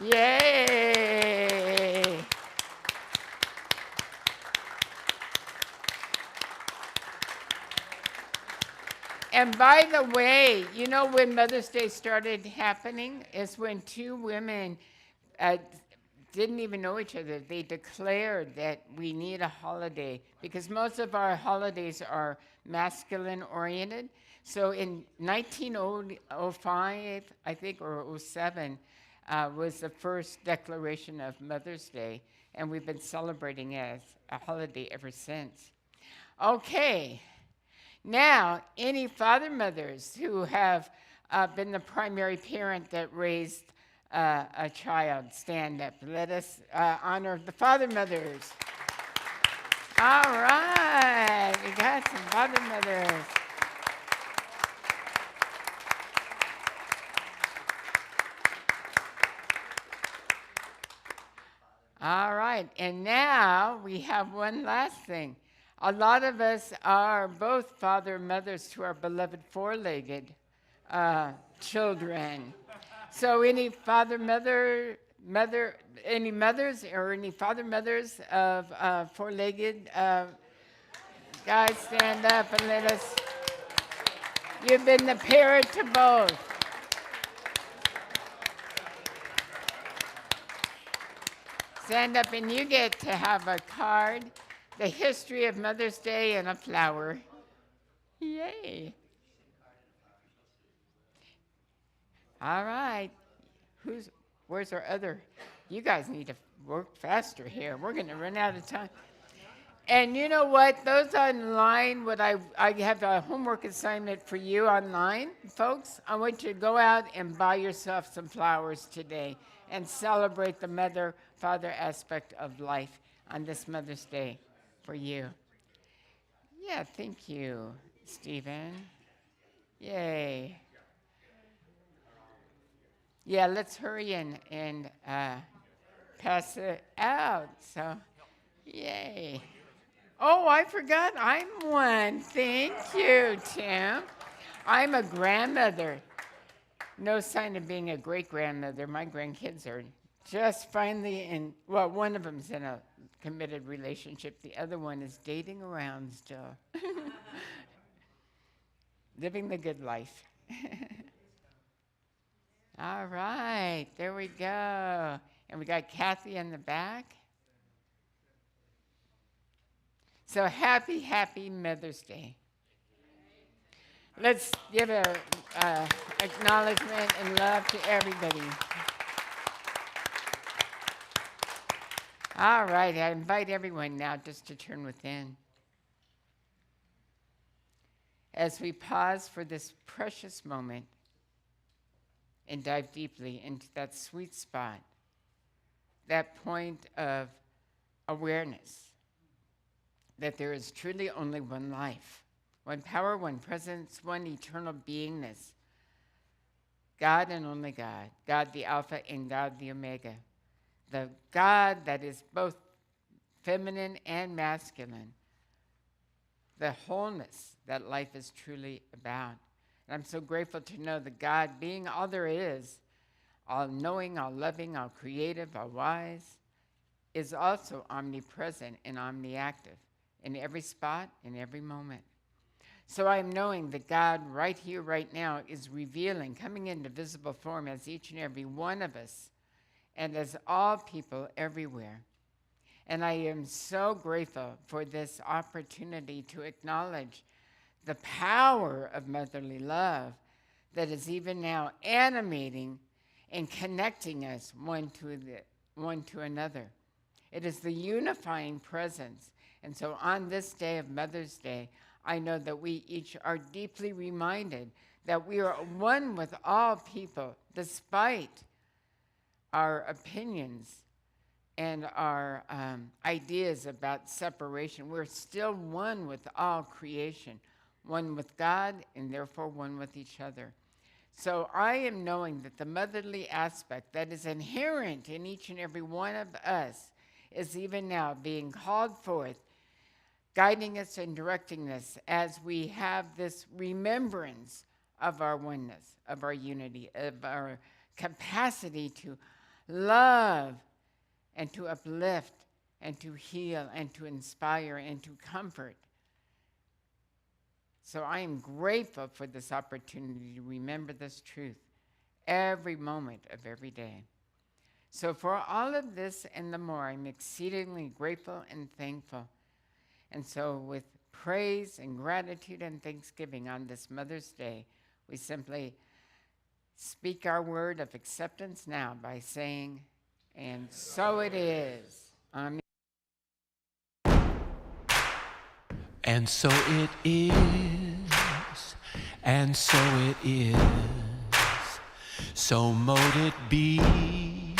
Yay! And by the way, you know when Mother's Day started happening is when two women didn't even know each other. They declared that we need a holiday because most of our holidays are masculine oriented. So in 1905, I think, or 07, was the first declaration of Mother's Day, and we've been celebrating it as a holiday ever since. Okay, now any father mothers who have been the primary parent that raised a child, stand up. Let us honor the father mothers. All right, we got some father mothers. All right, and now we have one last thing. A lot of us are both father and mothers to our beloved four-legged children. So any any mothers or any father mothers of four-legged guys, stand up and let us, you've been the parent to both. Stand up and you get to have a card, the history of Mother's Day and a flower. Yay. All right. Where's our other? You guys need to work faster here. We're going to run out of time. And you know what? Those online, I have a homework assignment for you online, folks. I want you to go out and buy yourself some flowers today and celebrate the mother-father aspect of life on this Mother's Day for you. Yeah, thank you, Stephen. Yay. Yeah, let's hurry and pass it out. So, yay. Oh, I forgot I'm one. Thank you, Tim. I'm a grandmother. No sign of being a great-grandmother. My grandkids are just finally well, one of them's in a committed relationship. The other one is dating around still. Living the good life. All right, there we go. And we got Kathy in the back. So happy, happy Mother's Day. Let's give a acknowledgement and love to everybody. All right, I invite everyone now just to turn within. As we pause for this precious moment and dive deeply into that sweet spot, that point of awareness that there is truly only one life, one power, one presence, one eternal beingness, God and only God, God the Alpha and God the Omega, the God that is both feminine and masculine, the wholeness that life is truly about. And I'm so grateful to know that God, being all there is, all knowing, all loving, all creative, all wise, is also omnipresent and omniactive in every spot, in every moment. So I'm knowing that God right here, right now, is revealing, coming into visible form as each and every one of us, and as all people everywhere. And I am so grateful for this opportunity to acknowledge the power of motherly love that is even now animating and connecting us one to another. It is the unifying presence. And so on this day of Mother's Day, I know that we each are deeply reminded that we are one with all people, despite our opinions and our ideas about separation. We're still one with all creation, one with God, and therefore one with each other. So I am knowing that the motherly aspect that is inherent in each and every one of us is even now being called forth, guiding us and directing us as we have this remembrance of our oneness, of our unity, of our capacity to love and to uplift and to heal and to inspire and to comfort. So I am grateful for this opportunity to remember this truth every moment of every day. So for all of this and the more, I'm exceedingly grateful and thankful. And so with praise and gratitude and thanksgiving on this Mother's Day, we simply speak our word of acceptance now by saying, and so it is. Amen. And so it is, and so it is, so mote it be,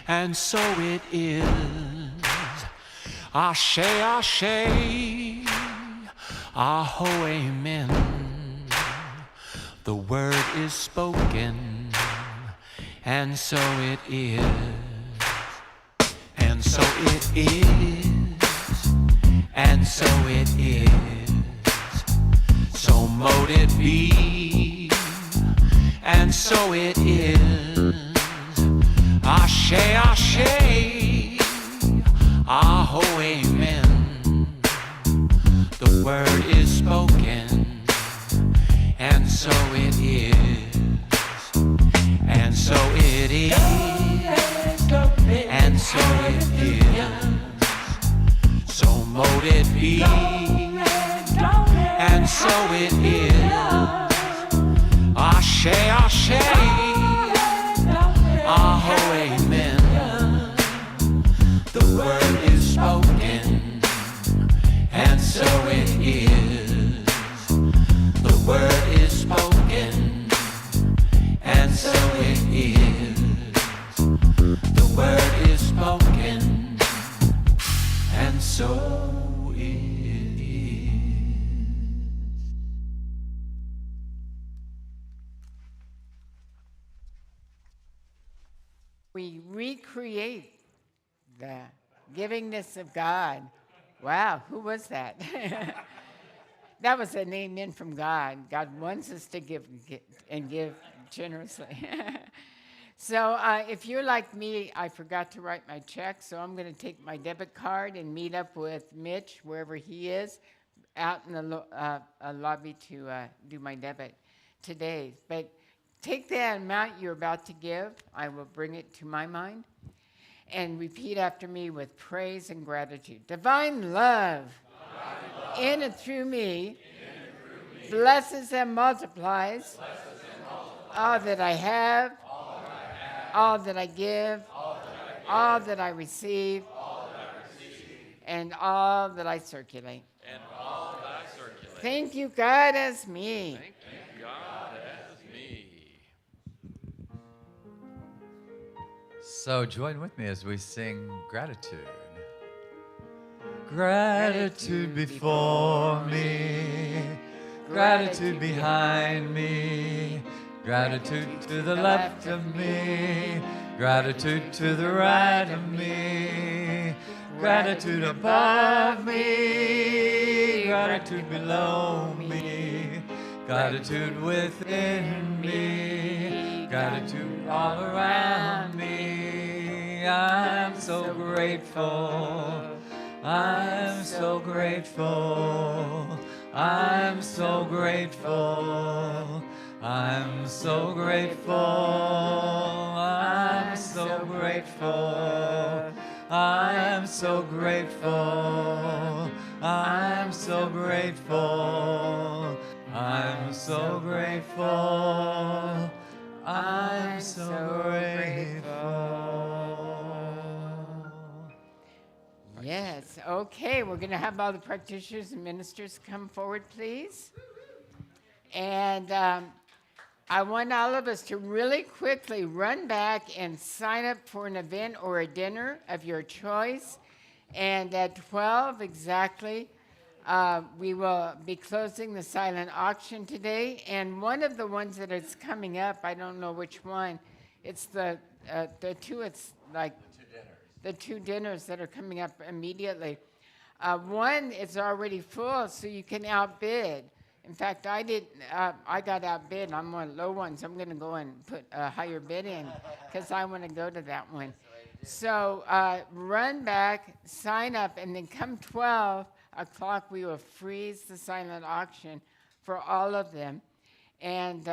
and so it is. Ashe, ashe, aho, amen. The word is spoken, and so it is, and so it is. And so it is, so mote it be, and so it is. Ashe, ashe, aho, amen. The word is spoken, and so it is, and so it is, and so it is. So mote it be, and so it is. Ashe, ashe, aho, amen. The word is spoken, and so it is. The word is spoken, and so it is. The word is spoken, and so it is. We recreate the givingness of God. Wow, who was that? That was an amen from God. God wants us to give and give generously. So if you're like me, I forgot to write my check, so I'm going to take my debit card and meet up with Mitch, wherever he is, out in the lobby to do my debit today. But take that amount you're about to give. I will bring it to my mind. And repeat after me with praise and gratitude. Divine love, in and through me, blesses and multiplies all that I have, all that I give, all that I receive, and all that I circulate. Thank you, God, as me. Thank you, God, as me. So join with me as we sing gratitude. Gratitude before me, gratitude behind me, gratitude to the left of me, gratitude to the right of me, gratitude above me, gratitude below me, gratitude within me, gratitude all around me. I'm so grateful. I'm so grateful. I'm so grateful. I'm so grateful. I'm so grateful. I'm I'm so grateful. I'm so grateful. I'm so grateful. I'm so grateful. Yes, okay, we're going to have all the practitioners and ministers come forward, please. And I want all of us to really quickly run back and sign up for an event or a dinner of your choice. And at 12 exactly, we will be closing the silent auction today. And one of the ones that is coming up, I don't know which one, it's the two, it's like the two dinners that are coming up immediately. One is already full, so you can outbid. In fact, I got outbid on one of the low ones. I'm going to go and put a higher bid in because I want to go to that one. So run back, sign up, and then come 12 o'clock, we will freeze the silent auction for all of them. And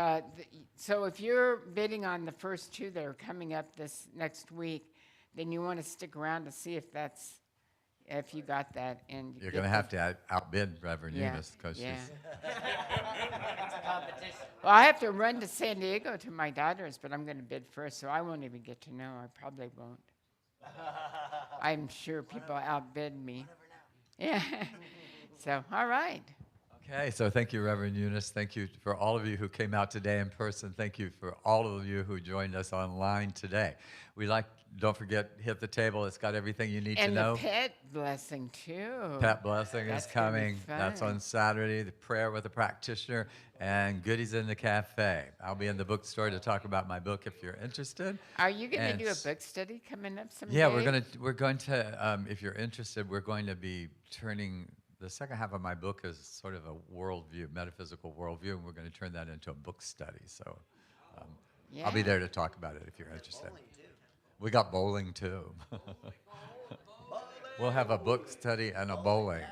so if you're bidding on the first two that are coming up this next week, then you want to stick around to see if you got that. And You're going to have to outbid Reverend Yeah, Eunice because yeah. she's. Well, I have to run to San Diego to my daughter's, but I'm going to bid first, so I won't even get to know. I probably won't. I'm sure people outbid me. Yeah. So, all right. Okay, so thank you, Reverend Eunice. Thank you for all of you who came out today in person. Thank you for all of you who joined us online today. Don't forget, hit the table. It's got everything you need to know. And the pet blessing, too. Pet blessing That's is gonna be coming. That's fun. on Saturday. The prayer with a practitioner and goodies in the cafe. I'll be in the bookstore to talk about my book if you're interested. Are you going to And do a book study coming up someday? Yeah, we're going to. If you're interested, we're going to be turning the second half of my book is sort of a worldview, metaphysical worldview, and we're going to turn that into a book study. So I'll be Yeah. there to talk about it if you're interested. We got bowling too. We'll have a book study and a bowling.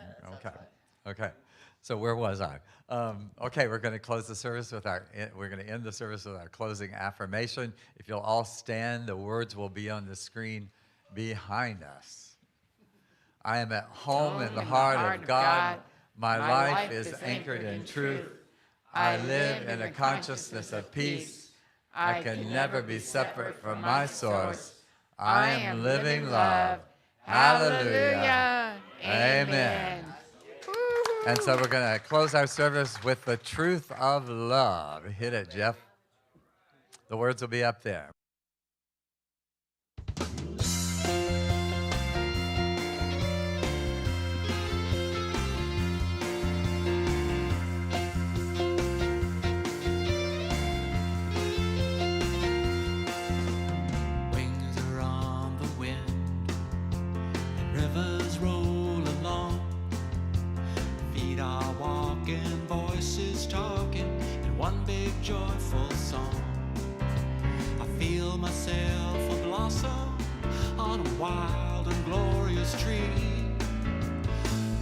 Okay. So where was I? Okay, we're going to close the service with we're going to end the service with our closing affirmation. If you'll all stand, the words will be on the screen behind us. I am at home in the heart of God. My life is anchored in truth. I live in a consciousness of peace. I can never be separate from my source. I am living love. Hallelujah. Amen. And so we're going to close our service with the truth of love. Hit it, Jeff. The words will be up there. Wings are on the wind, and rivers roll along. Feet are walking, voices talking, in one big joyful song. I feel myself a blossom on a wild and glorious tree,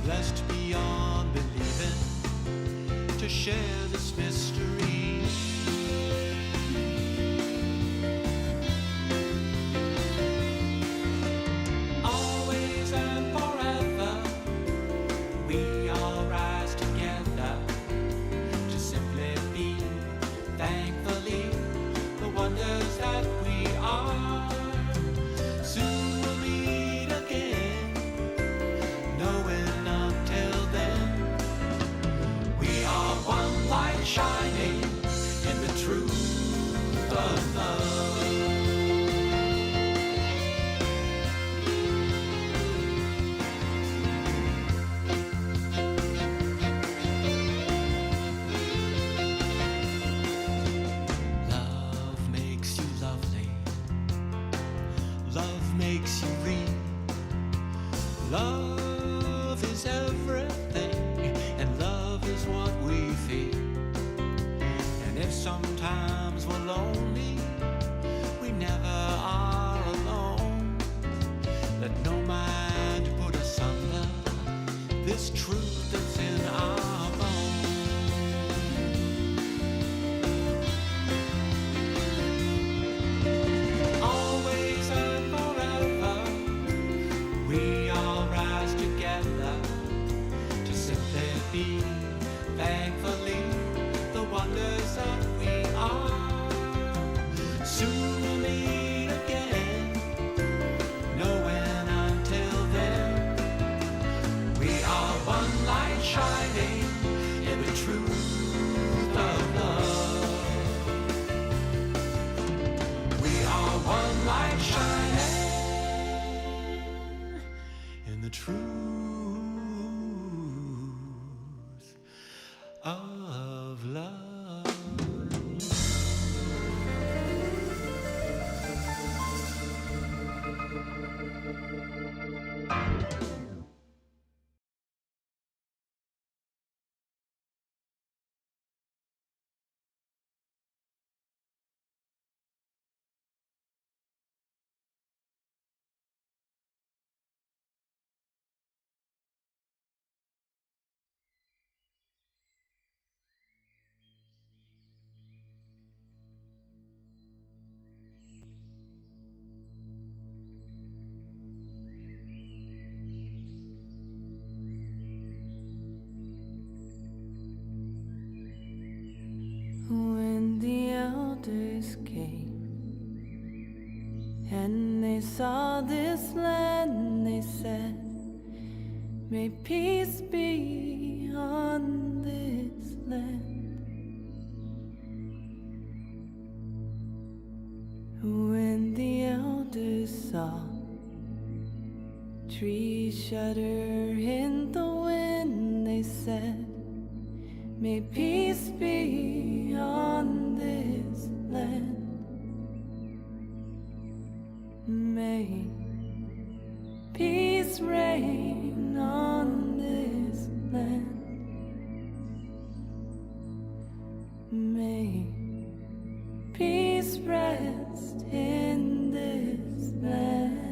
blessed beyond believing to share this mystery. Always and forever, we all rise together to simply be thankfully the wonders that we are. Soon we'll meet again, knowing until then we are one light shining in the truth of love. Love makes you lovely. Love makes you real. Love is everything, and love is what we feel. And if sometimes we're lonely, we never are alone. Let no mind put asunder this truth that's in our bones. Always and forever, we see, thankfully, the wonders of we are. Soon we'll meet again, knowing until then we are one light shining in the truth of love. We are one light shining in the truth of love. When the elders came and they saw this land, they said, may peace be on this land. When the elders saw trees shudder in the wind, they said, may peace be on this land. May peace reign on this land. May peace rest in this land.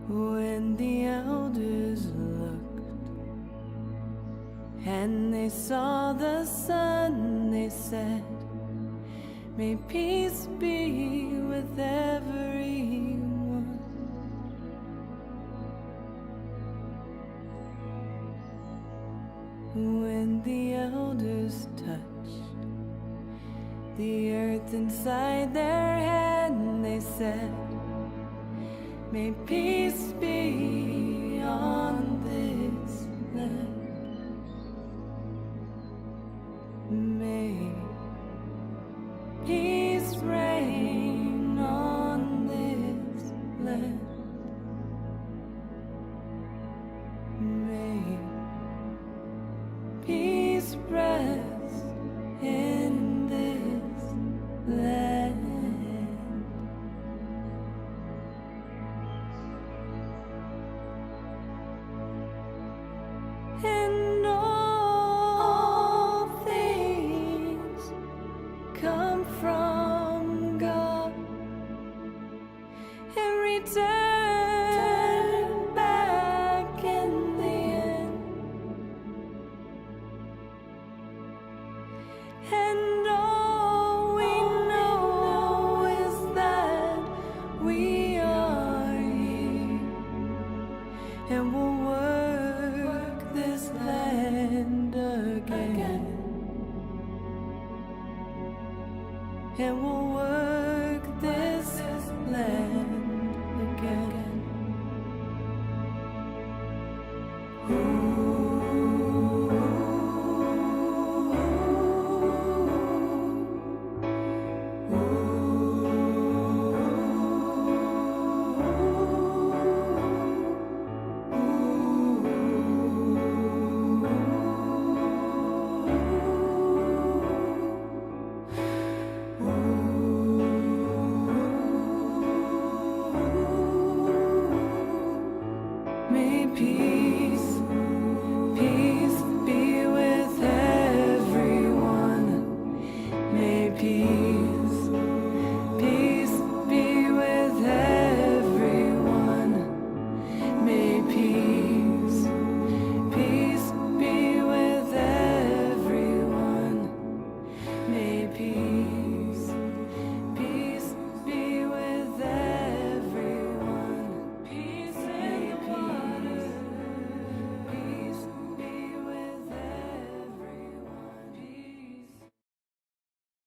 When the elders looked and they saw the sun, they said, may peace be with everyone. When the elders touched the earth inside their hand, they said, may peace be on this land. May peace reign on this land. May peace rest in this land. And all things come from God and return back in the end. And all we know is that we are here and we'll work this land again. And we'll work this land